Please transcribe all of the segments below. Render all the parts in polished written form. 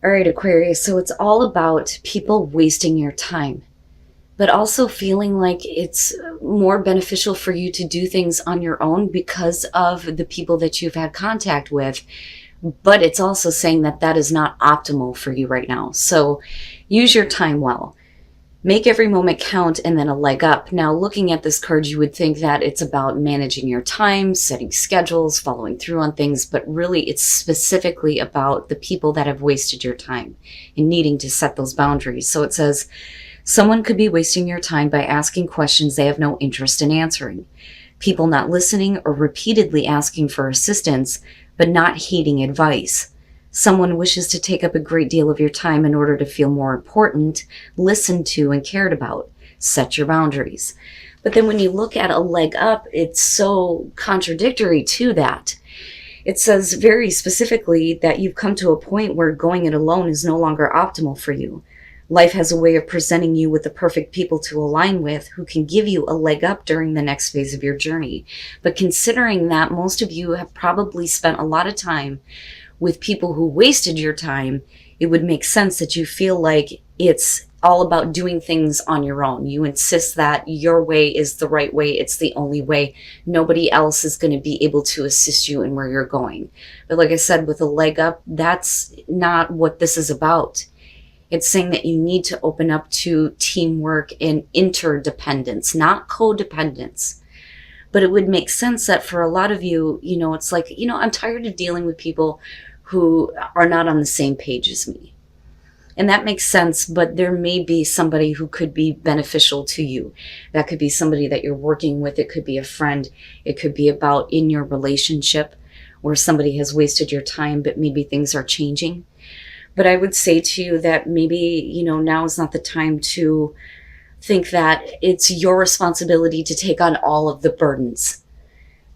All right, Aquarius. So it's all about people wasting your time, but also feeling like it's more beneficial for you to do things on your own because of the people that you've had contact with. But it's also saying that that is not optimal for you right now. So use your time well. Make every moment count and then a leg up. Now, looking at this card, you would think that it's about managing your time, setting schedules, following through on things, but really it's specifically about the people that have wasted your time and needing to set those boundaries. So it says, someone could be wasting your time by asking questions they have no interest in answering. People not listening or repeatedly asking for assistance, but not heeding advice. Someone wishes to take up a great deal of your time in order to feel more important, listened to, and cared about. Set your boundaries. But then when you look at a leg up, it's so contradictory to that. It says very specifically that you've come to a point where going it alone is no longer optimal for you. Life has a way of presenting you with the perfect people to align with who can give you a leg up during the next phase of your journey. But considering that most of you have probably spent a lot of time with people who wasted your time, it would make sense that you feel like it's all about doing things on your own. You insist that your way is the right way. It's the only way. Nobody else is going to be able to assist you in where you're going. But like I said, with a leg up, that's not what this is about. It's saying that you need to open up to teamwork and interdependence, not codependence. But it would make sense that for a lot of you, it's like, I'm tired of dealing with people who are not on the same page as me. And that makes sense, but there may be somebody who could be beneficial to you. That could be somebody that you're working with. It could be a friend. It could be about in your relationship where somebody has wasted your time, but maybe things are changing. But I would say to you that maybe, now is not the time to think that it's your responsibility to take on all of the burdens,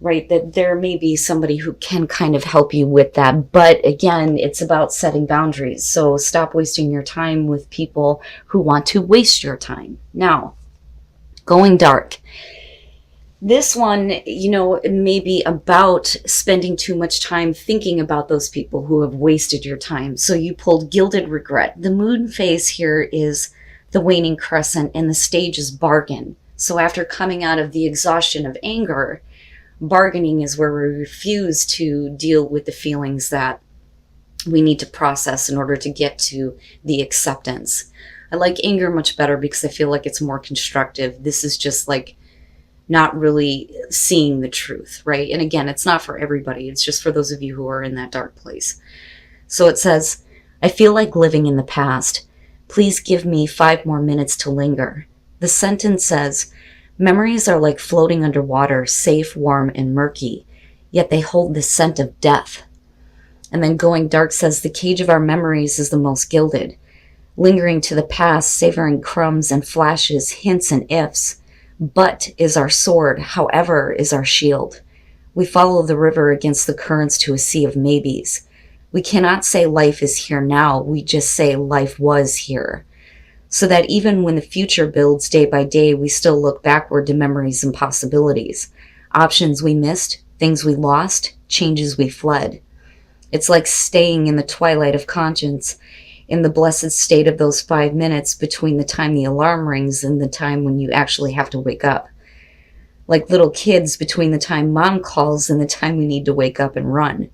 right? That there may be somebody who can kind of help you with that. But again, it's about setting boundaries. So stop wasting your time with people who want to waste your time. Now, going dark. This one, it may be about spending too much time thinking about those people who have wasted your time. So you pulled gilded regret. The moon phase here is the waning crescent, and the stage is bargain. So after coming out of the exhaustion of anger, bargaining is where we refuse to deal with the feelings that we need to process in order to get to the acceptance. I like anger much better because I feel like it's more constructive. This is just like not really seeing the truth, right? And again, it's not for everybody. It's just for those of you who are in that dark place. So it says, I feel like living in the past. Please give me 5 more minutes to linger. The sentence says, memories are like floating underwater, safe, warm, and murky, yet they hold the scent of death. And then going dark says, the cage of our memories is the most gilded. Lingering to the past, savoring crumbs and flashes, hints and ifs. But is our sword, however is our shield. We follow the river against the currents to a sea of maybes. We cannot say life is here now, we just say life was here. So that even when the future builds day by day, we still look backward to memories and possibilities. Options we missed, things we lost, changes we fled. It's like staying in the twilight of conscience, in the blessed state of those 5 minutes between the time the alarm rings and the time when you actually have to wake up. Like little kids between the time mom calls and the time we need to wake up and run.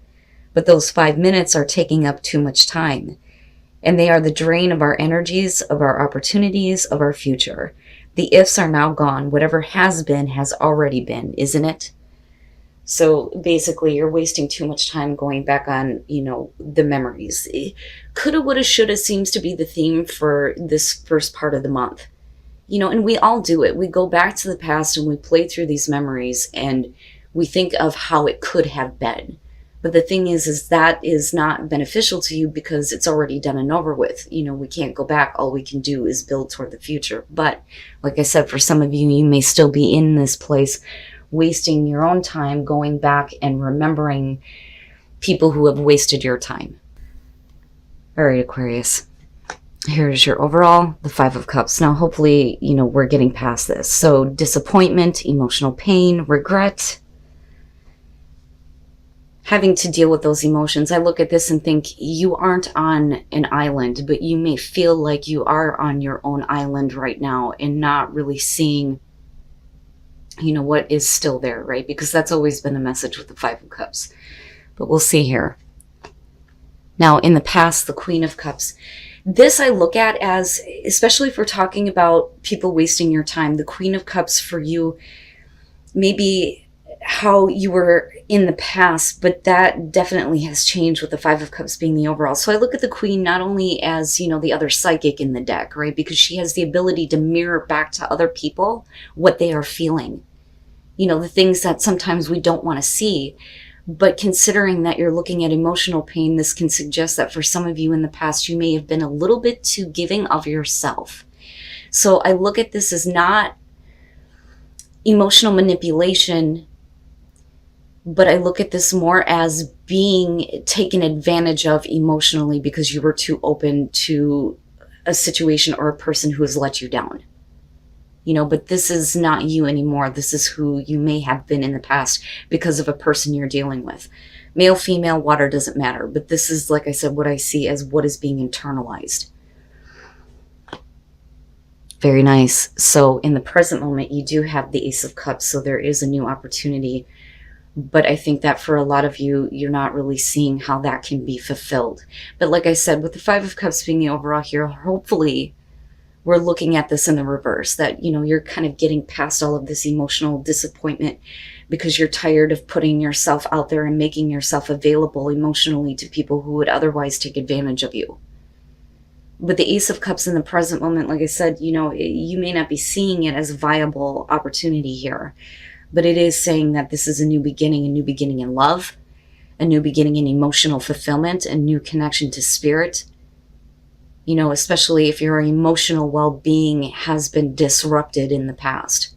But those 5 minutes are taking up too much time. And they are the drain of our energies, of our opportunities, of our future. The ifs are now gone. Whatever has been has already been, isn't it? So basically, you're wasting too much time going back on, the memories. Coulda, woulda, shoulda seems to be the theme for this first part of the month. And we all do it. We go back to the past and we play through these memories and we think of how it could have been. But the thing is that is not beneficial to you because it's already done and over with. We can't go back. All we can do is build toward the future. But like I said, for some of you, you may still be in this place wasting your own time going back and remembering people who have wasted your time. All right, Aquarius. Here's your overall, the 5 of Cups. Now, hopefully, we're getting past this. So disappointment, emotional pain, regret. having to deal with those emotions. I look at this and think you aren't on an island, but you may feel like you are on your own island right now and not really seeing, you know, what is still there, right? Because that's always been the message with the Five of Cups. But we'll see here. Now, in the past, the Queen of Cups. This I look at as, especially if we're talking about people wasting your time, the Queen of Cups for you, maybe how you were in the past, but that definitely has changed with the Five of Cups being the overall. So I look at the Queen not only as, you know, the other psychic in the deck, right? Because she has the ability to mirror back to other people what they are feeling. You know, the things that sometimes we don't want to see. But considering that you're looking at emotional pain, this can suggest that for some of you in the past, you may have been a little bit too giving of yourself. So I look at this as not emotional manipulation, but I look at this more as being taken advantage of emotionally because you were too open to a situation or a person who has let you down. You know, but this is not you anymore. This is who you may have been in the past because of a person you're dealing with. Male, female, water, doesn't matter. But this is, like I said, what I see as what is being internalized. Very nice. So in the present moment, you do have the Ace of Cups. So there is a new opportunity. But I think that for a lot of you, you're not really seeing how that can be fulfilled. But like I said, with the Five of Cups being the overall here, hopefully we're looking at this in the reverse, that, you know, you're kind of getting past all of this emotional disappointment because you're tired of putting yourself out there and making yourself available emotionally to people who would otherwise take advantage of you. With the Ace of Cups in the present moment, like I said, you know, you may not be seeing it as a viable opportunity here, but it is saying that this is a new beginning in love, a new beginning in emotional fulfillment, a new connection to spirit. You know, especially if your emotional well-being has been disrupted in the past.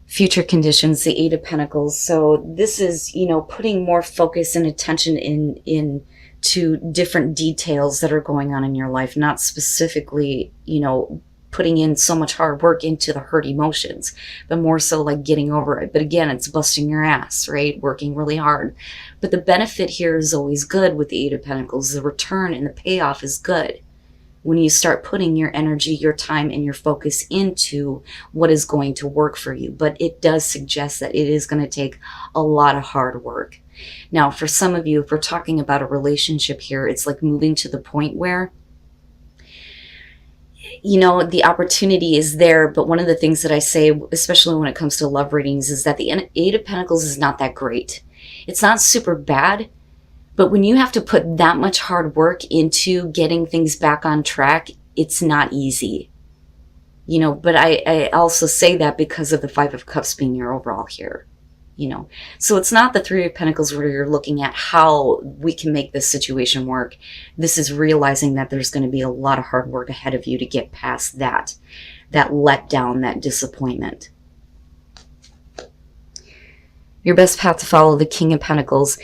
Future conditions, the Eight of Pentacles. So this is, you know, putting more focus and attention into different details that are going on in your life, not specifically, you know, putting in so much hard work into the hurt emotions, but more so like getting over it. But again, it's busting your ass, right? Working really hard. But the benefit here is always good with the Eight of Pentacles. The return and the payoff is good when you start putting your energy, your time, and your focus into what is going to work for you. But it does suggest that it is going to take a lot of hard work. Now, for some of you, if we're talking about a relationship here, it's like moving to the point where, you know, the opportunity is there, but one of the things that I say, especially when it comes to love readings, is that the Eight of Pentacles is not that great. It's not super bad, but when you have to put that much hard work into getting things back on track, it's not easy. You know, but I also say that because of the Five of Cups being your overall here. You know, so it's not the Three of Pentacles where you're looking at how we can make this situation work. This is realizing that there's going to be a lot of hard work ahead of you to get past that letdown, that disappointment. Your best path to follow, the King of Pentacles.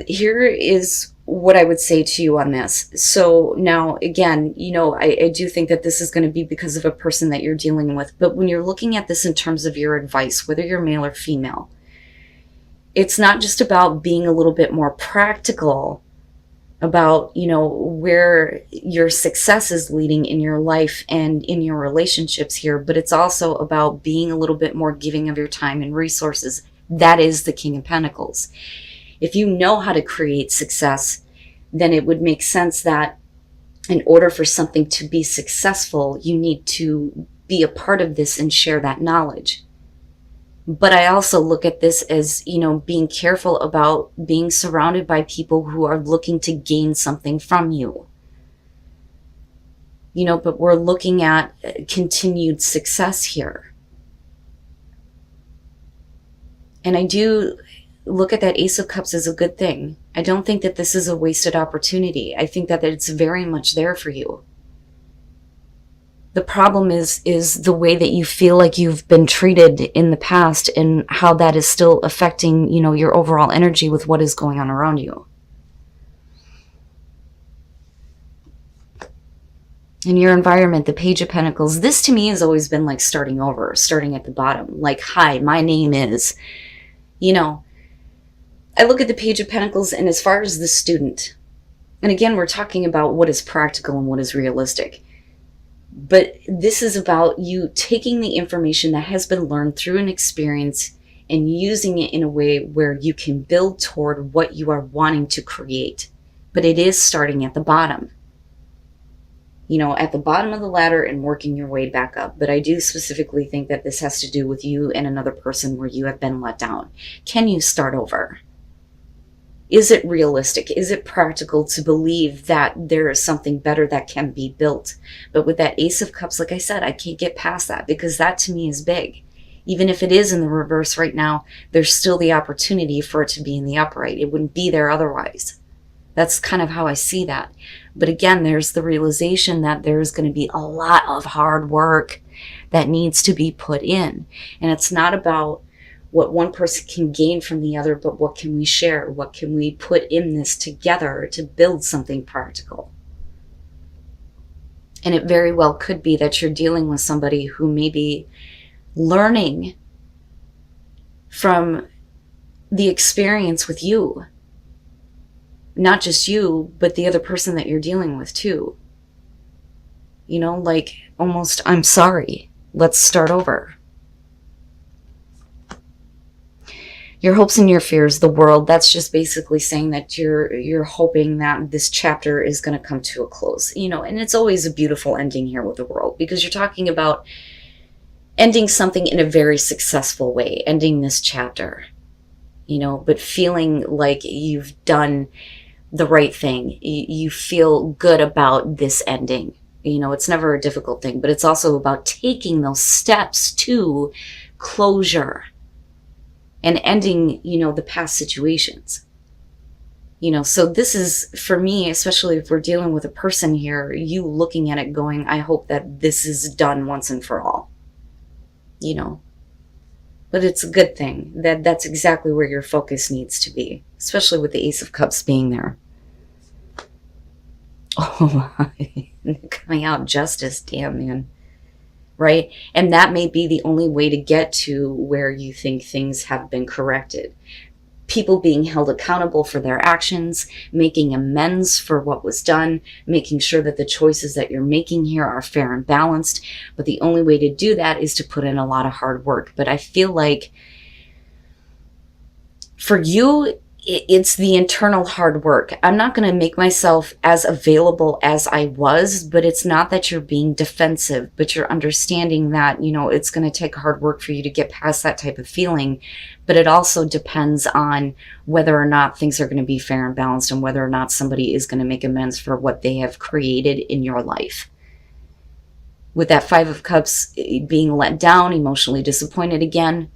Here is what I would say to you on this. So now, again, you know, I do think that this is going to be because of a person that you're dealing with. But when you're looking at this in terms of your advice, whether you're male or female, it's not just about being a little bit more practical about, you know, where your success is leading in your life and in your relationships here, but it's also about being a little bit more giving of your time and resources. That is the King of Pentacles. If you know how to create success, then it would make sense that in order for something to be successful, you need to be a part of this and share that knowledge. But I also look at this as, you know, being careful about being surrounded by people who are looking to gain something from you. You know, but we're looking at continued success here. And I do look at that Ace of Cups as a good thing. I don't think that this is a wasted opportunity. I think that it's very much there for you. The problem is the way that you feel like you've been treated in the past and how that is still affecting, you know, your overall energy with what is going on around you. In your environment, the Page of Pentacles, this to me has always been like starting over, starting at the bottom. Like, hi, my name is, You know, I look at the Page of Pentacles, and as far as the student, and again, we're talking about what is practical and what is realistic. But this is about you taking the information that has been learned through an experience and using it in a way where you can build toward what you are wanting to create. But it is starting at the bottom. You know, at the bottom of the ladder and working your way back up. But I do specifically think that this has to do with you and another person where you have been let down. Can you start over? Is it realistic? Is it practical to believe that there is something better that can be built? But with that Ace of Cups, like I said, I can't get past that because that to me is big. Even if it is in the reverse right now, there's still the opportunity for it to be in the upright. It wouldn't be there otherwise. That's kind of how I see that. But again, there's the realization that there's going to be a lot of hard work that needs to be put in. And it's not about what one person can gain from the other, but what can we share? What can we put in this together to build something practical? And it very well could be that you're dealing with somebody who may be learning from the experience with you. Not just you, but the other person that you're dealing with too. You know, like almost, I'm sorry, let's start over. Your hopes and your fears, the world, that's just basically saying that you're hoping that this chapter is going to come to a close. You know, and it's always a beautiful ending here with the world because you're talking about ending something in a very successful way, ending this chapter, you know, but feeling like you've done the right thing. You feel good about this ending. You know, it's never a difficult thing, but it's also about taking those steps to closure and ending, you know, the past situations. You know, so this is, for me, especially if we're dealing with a person here, you looking at it going, I hope that this is done once and for all. You know, but it's a good thing. That's exactly where your focus needs to be, especially with the Ace of Cups being there. Oh, coming out justice, damn, man. Right? And that may be the only way to get to where you think things have been corrected. People being held accountable for their actions, making amends for what was done, making sure that the choices that you're making here are fair and balanced. But the only way to do that is to put in a lot of hard work. But I feel like for you, it's the internal hard work. I'm not going to make myself as available as I was, but it's not that you're being defensive, but you're understanding that, you know, it's going to take hard work for you to get past that type of feeling. But it also depends on whether or not things are going to be fair and balanced and whether or not somebody is going to make amends for what they have created in your life. With that Five of Cups, being let down, emotionally disappointed again.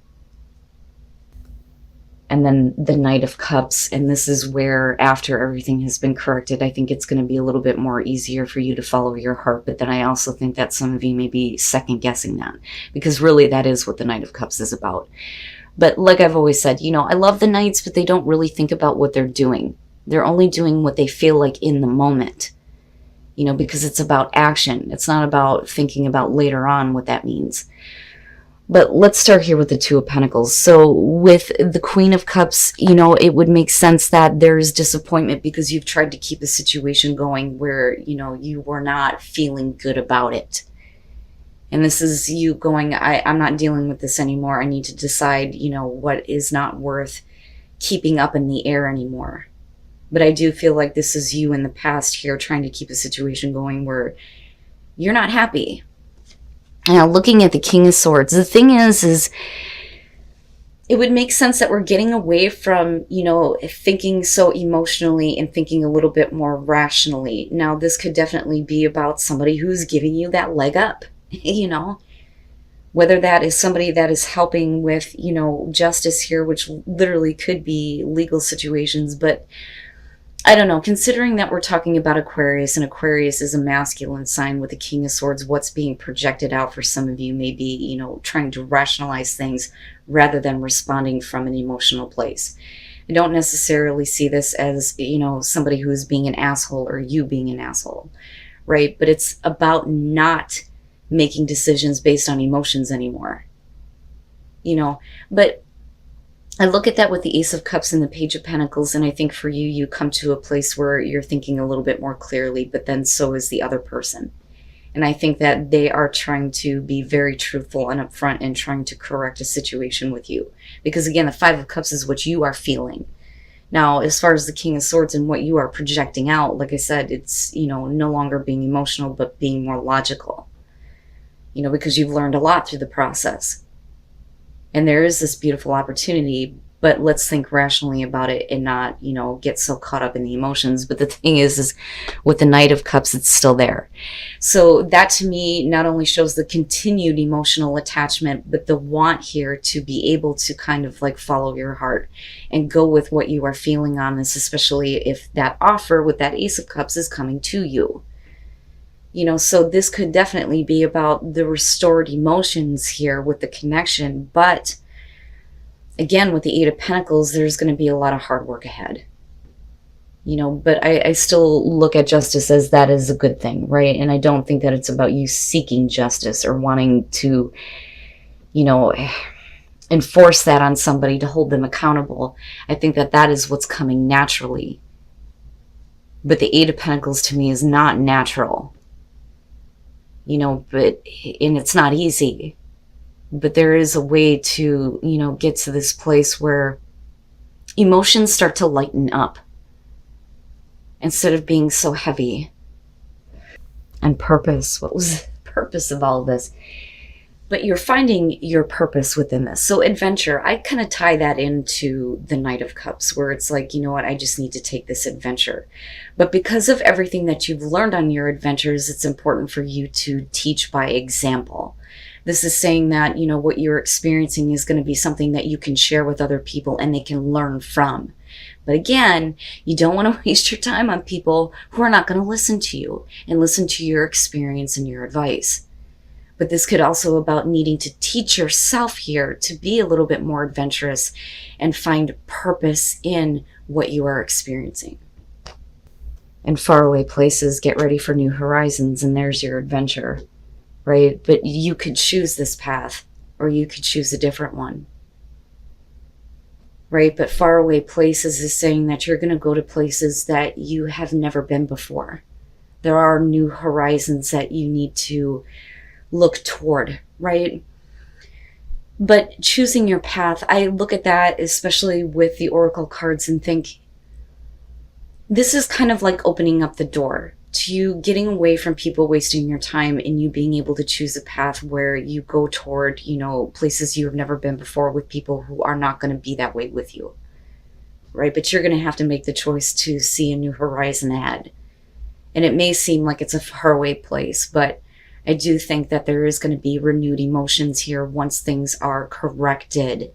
And then the Knight of Cups, and this is where after everything has been corrected, I think it's going to be a little bit more easier for you to follow your heart. But then I also think that some of you may be second guessing that, because really that is what the Knight of Cups is about. But like I've always said, you know, I love the Knights, but they don't really think about what they're doing. They're only doing what they feel like in the moment, you know, because it's about action. It's not about thinking about later on what that means. But let's start here with the Two of Pentacles. So with the Queen of Cups, you know, it would make sense that there's disappointment because you've tried to keep a situation going where, you know, you were not feeling good about it. And this is you going, I'm not dealing with this anymore. I need to decide, you know, what is not worth keeping up in the air anymore. But I do feel like this is you in the past here trying to keep a situation going where you're not happy. Now, looking at the King of Swords, the thing is it would make sense that we're getting away from, you know, thinking so emotionally and thinking a little bit more rationally. Now, this could definitely be about somebody who's giving you that leg up, you know, whether that is somebody that is helping with, you know, justice here, which literally could be legal situations, but I don't know, considering that we're talking about Aquarius, and Aquarius is a masculine sign with the King of Swords, what's being projected out for some of you may be, you know, trying to rationalize things rather than responding from an emotional place. I don't necessarily see this as, you know, somebody who's being an asshole or you being an asshole, right? But it's about not making decisions based on emotions anymore, you know, but I look at that with the Ace of Cups and the Page of Pentacles, and I think for you, you come to a place where you're thinking a little bit more clearly, but then so is the other person. And I think that they are trying to be very truthful and upfront and trying to correct a situation with you. Because again, the Five of Cups is what you are feeling. Now, as far as the King of Swords and what you are projecting out, like I said, it's, no longer being emotional, but being more logical. Because you've learned a lot through the process. And there is this beautiful opportunity, but let's think rationally about it and not, get so caught up in the emotions. But the thing is with the Knight of Cups, it's still there. So that to me not only shows the continued emotional attachment, but the want here to be able to kind of like follow your heart and go with what you are feeling on this, especially if that offer with that Ace of Cups is coming to you. So this could definitely be about the restored emotions here with the connection, but again, with the Eight of Pentacles, there's going to be a lot of hard work ahead. But I still look at justice as that is a good thing, right? And I don't think that it's about you seeking justice or wanting to, enforce that on somebody to hold them accountable. I think that that is what's coming naturally. But the Eight of Pentacles to me is not natural. And it's not easy. But there is a way to, get to this place where emotions start to lighten up instead of being so heavy. And purpose. What was the purpose of all of this? But you're finding your purpose within this. So adventure, I kind of tie that into the Knight of Cups, where it's like, I just need to take this adventure. But because of everything that you've learned on your adventures, it's important for you to teach by example. This is saying that, what you're experiencing is going to be something that you can share with other people and they can learn from. But again, you don't want to waste your time on people who are not going to listen to you and listen to your experience and your advice. But this could also about needing to teach yourself here to be a little bit more adventurous and find purpose in what you are experiencing. In faraway places, get ready for new horizons, and there's your adventure, right? But you could choose this path, or you could choose a different one, right? But faraway places is saying that you're going to go to places that you have never been before. There are new horizons that you need to look toward, right? But choosing your path, I look at that, especially with the Oracle cards, and think this is kind of like opening up the door to you getting away from people wasting your time and you being able to choose a path where you go toward, places you have never been before with people who are not going to be that way with you, right? But you're going to have to make the choice to see a new horizon ahead. And it may seem like it's a faraway place, but I do think that there is going to be renewed emotions here once things are corrected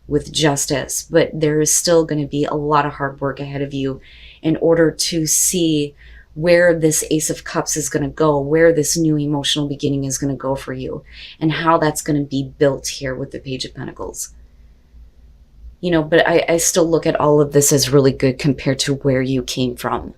with justice. But there is still going to be a lot of hard work ahead of you in order to see where this Ace of Cups is going to go, where this new emotional beginning is going to go for you, and how that's going to be built here with the Page of Pentacles. But I still look at all of this as really good compared to where you came from.